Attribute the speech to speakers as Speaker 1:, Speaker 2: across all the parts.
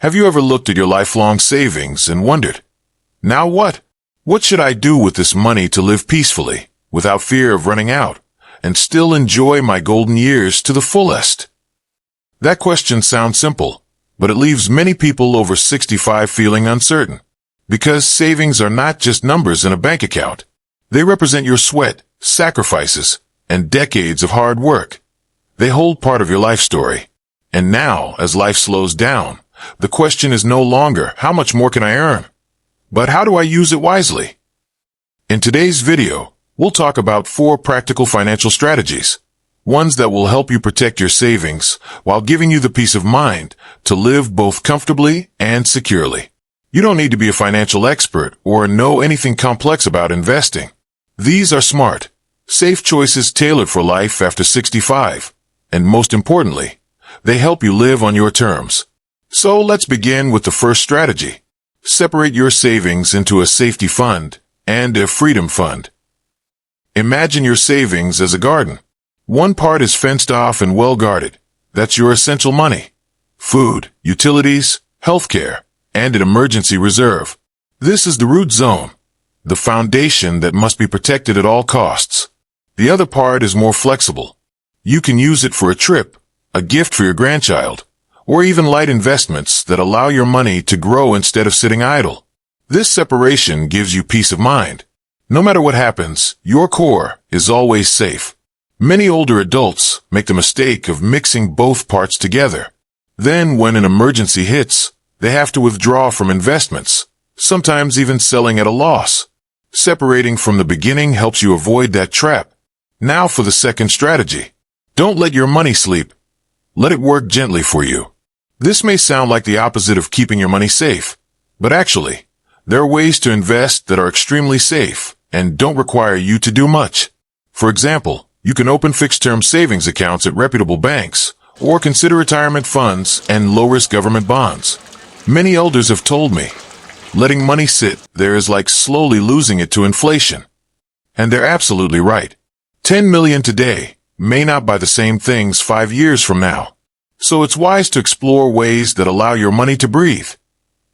Speaker 1: Have you ever looked at your lifelong savings and wondered, now what? What should I do with this money to live peacefully, without fear of running out, and still enjoy my golden years to the fullest? That question sounds simple, but it leaves many people over 65 feeling uncertain. Because savings are not just numbers in a bank account. They represent your sweat, sacrifices, and decades of hard work. They hold part of your life story. And now, as life slows down, the question is no longer, how much more can I earn? But how do I use it wisely? In today's video, we'll talk about 4 practical financial strategies. Ones that will help you protect your savings while giving you the peace of mind to live both comfortably and securely. You don't need to be a financial expert or know anything complex about investing. These are smart, safe choices tailored for life after 65. And most importantly, they help you live on your terms. So let's begin with the first strategy. Separate your savings into a safety fund and a freedom fund. Imagine your savings as a garden. One part is fenced off and well guarded. That's your essential money. Food, utilities, healthcare, and an emergency reserve. This is the root zone, the foundation that must be protected at all costs. The other part is more flexible. You can use it for a trip, a gift for your grandchild, or even light investments that allow your money to grow instead of sitting idle. This separation gives you peace of mind. No matter what happens, your core is always safe. Many older adults make the mistake of mixing both parts together. Then, when an emergency hits, they have to withdraw from investments, sometimes even selling at a loss. Separating from the beginning helps you avoid that trap. Now for the second strategy. Don't let your money sleep. Let it work gently for you. This may sound like the opposite of keeping your money safe, but actually, there are ways to invest that are extremely safe and don't require you to do much. For example, you can open fixed-term savings accounts at reputable banks, or consider retirement funds and low-risk government bonds. Many elders have told me, letting money sit there is like slowly losing it to inflation. And they're absolutely right. 10 million today may not buy the same things 5 years from now. So it's wise to explore ways that allow your money to breathe,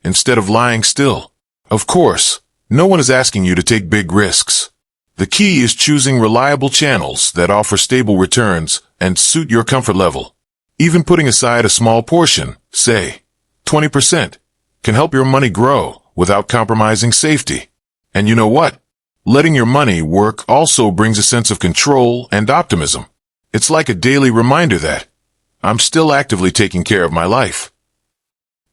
Speaker 1: instead of lying still. Of course, no one is asking you to take big risks. The key is choosing reliable channels that offer stable returns and suit your comfort level. Even putting aside a small portion, say 20%, can help your money grow without compromising safety. And you know what? Letting your money work also brings a sense of control and optimism. It's like a daily reminder that I'm still actively taking care of my life.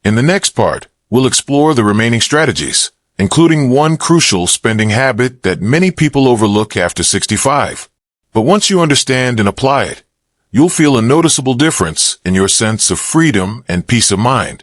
Speaker 1: In the next part, we'll explore the remaining strategies, including one crucial spending habit that many people overlook after 65. But once you understand and apply it, you'll feel a noticeable difference in your sense of freedom and peace of mind.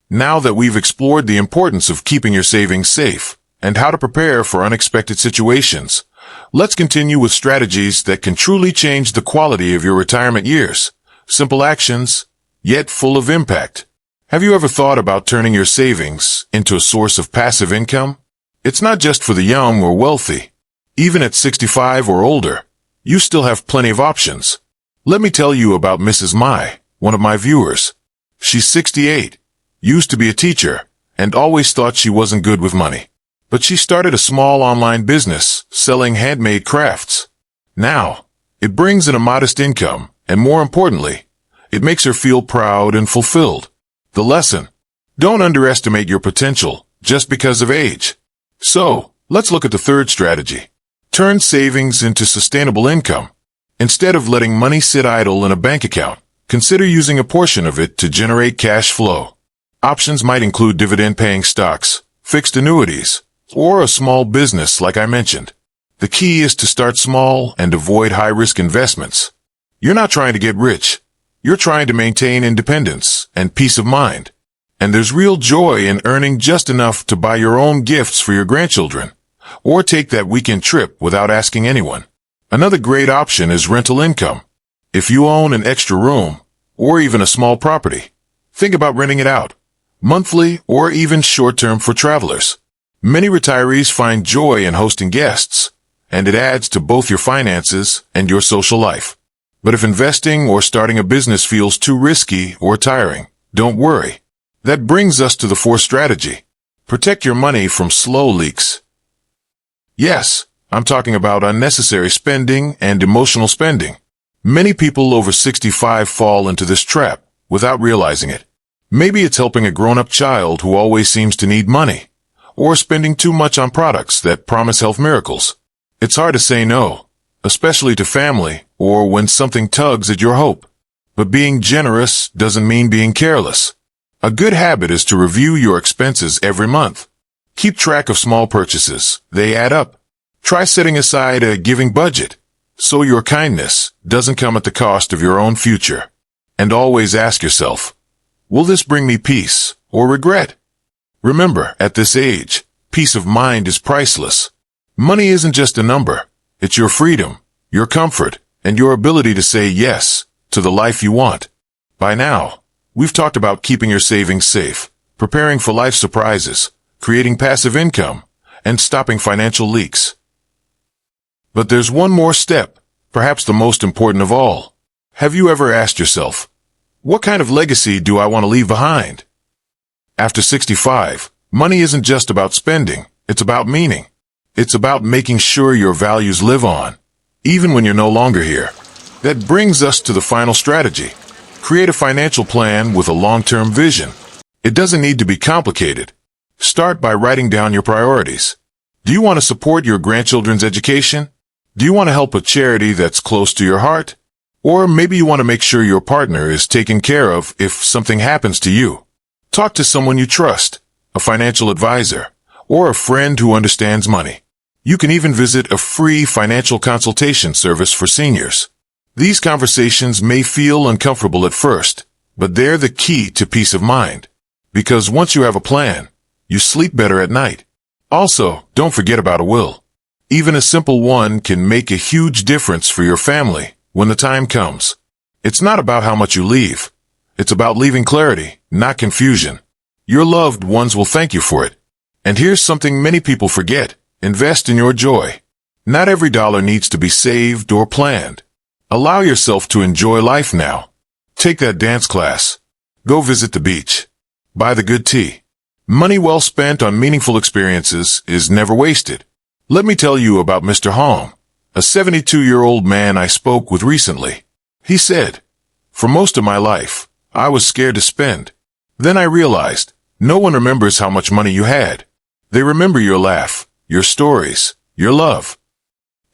Speaker 1: Now that we've explored the importance of keeping your savings safe and how to prepare for unexpected situations, let's continue with strategies that can truly change the quality of your retirement years. Simple actions, yet full of impact. Have you ever thought about turning your savings into a source of passive income? It's not just for the young or wealthy. Even at 65 or older, you still have plenty of options. Let me tell you about Mrs. Mai, one of my viewers. She's 68, used to be a teacher, and always thought she wasn't good with money. But she started a small online business selling handmade crafts. Now, it brings in a modest income, and more importantly, it makes her feel proud and fulfilled. The lesson: don't underestimate your potential just because of age. So, let's look at the third strategy. Turn savings into sustainable income. Instead of letting money sit idle in a bank account, consider using a portion of it to generate cash flow. Options might include dividend-paying stocks, fixed annuities, or a small business like I mentioned. The key is to start small and avoid high-risk investments. You're not trying to get rich. You're trying to maintain independence and peace of mind. And there's real joy in earning just enough to buy your own gifts for your grandchildren, or take that weekend trip without asking anyone. Another great option is rental income. If you own an extra room, or even a small property, think about renting it out, monthly or even short-term for travelers. Many retirees find joy in hosting guests, and it adds to both your finances and your social life. But if investing or starting a business feels too risky or tiring, don't worry. That brings us to the fourth strategy. Protect your money from slow leaks. Yes, I'm talking about unnecessary spending and emotional spending. Many people over 65 fall into this trap without realizing it. Maybe it's helping a grown-up child who always seems to need money, or spending too much on products that promise health miracles. It's hard to say no, especially to family or when something tugs at your hope. But being generous doesn't mean being careless. A good habit is to review your expenses every month. Keep track of small purchases. They add up. Try setting aside a giving budget, so your kindness doesn't come at the cost of your own future. And always ask yourself, will this bring me peace or regret? Remember, at this age, peace of mind is priceless. Money isn't just a number. It's your freedom, your comfort, and your ability to say yes to the life you want. By now, we've talked about keeping your savings safe, preparing for life surprises, creating passive income, and stopping financial leaks. But there's one more step, perhaps the most important of all. Have you ever asked yourself, what kind of legacy do I want to leave behind? After 65, money isn't just about spending, it's about meaning. It's about making sure your values live on, even when you're no longer here. That brings us to the final strategy. Create a financial plan with a long-term vision. It doesn't need to be complicated. Start by writing down your priorities. Do you want to support your grandchildren's education? Do you want to help a charity that's close to your heart? Or maybe you want to make sure your partner is taken care of if something happens to you. Talk to someone you trust, a financial advisor, or a friend who understands money. You can even visit a free financial consultation service for seniors. These conversations may feel uncomfortable at first, but they're the key to peace of mind. Because once you have a plan, you sleep better at night. Also, don't forget about a will. Even a simple one can make a huge difference for your family when the time comes. It's not about how much you leave. It's about leaving clarity, not confusion. Your loved ones will thank you for it. And here's something many people forget. Invest in your joy. Not every dollar needs to be saved or planned. Allow yourself to enjoy life now. Take that dance class. Go visit the beach. Buy the good tea. Money well spent on meaningful experiences is never wasted. Let me tell you about Mr. Hong, a 72-year-old man I spoke with recently. He said, "For most of my life, I was scared to spend. Then I realized, no one remembers how much money you had. They remember your laugh, your stories, your love."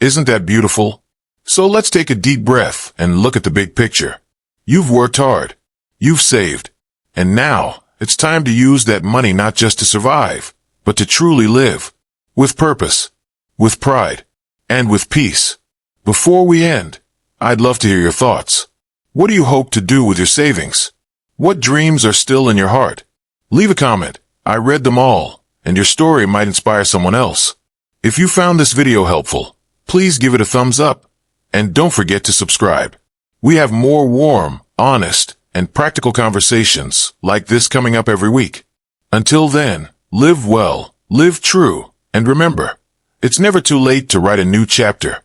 Speaker 1: Isn't that beautiful? So let's take a deep breath and look at the big picture. You've worked hard. You've saved. And now, it's time to use that money not just to survive, but to truly live. With purpose, with pride, and with peace. Before we end, I'd love to hear your thoughts. What do you hope to do with your savings? What dreams are still in your heart? Leave a comment. I read them all, and your story might inspire someone else. If you found this video helpful, please give it a thumbs up. And don't forget to subscribe. We have more warm, honest, and practical conversations like this coming up every week. Until then, live well, live true, and remember, it's never too late to write a new chapter.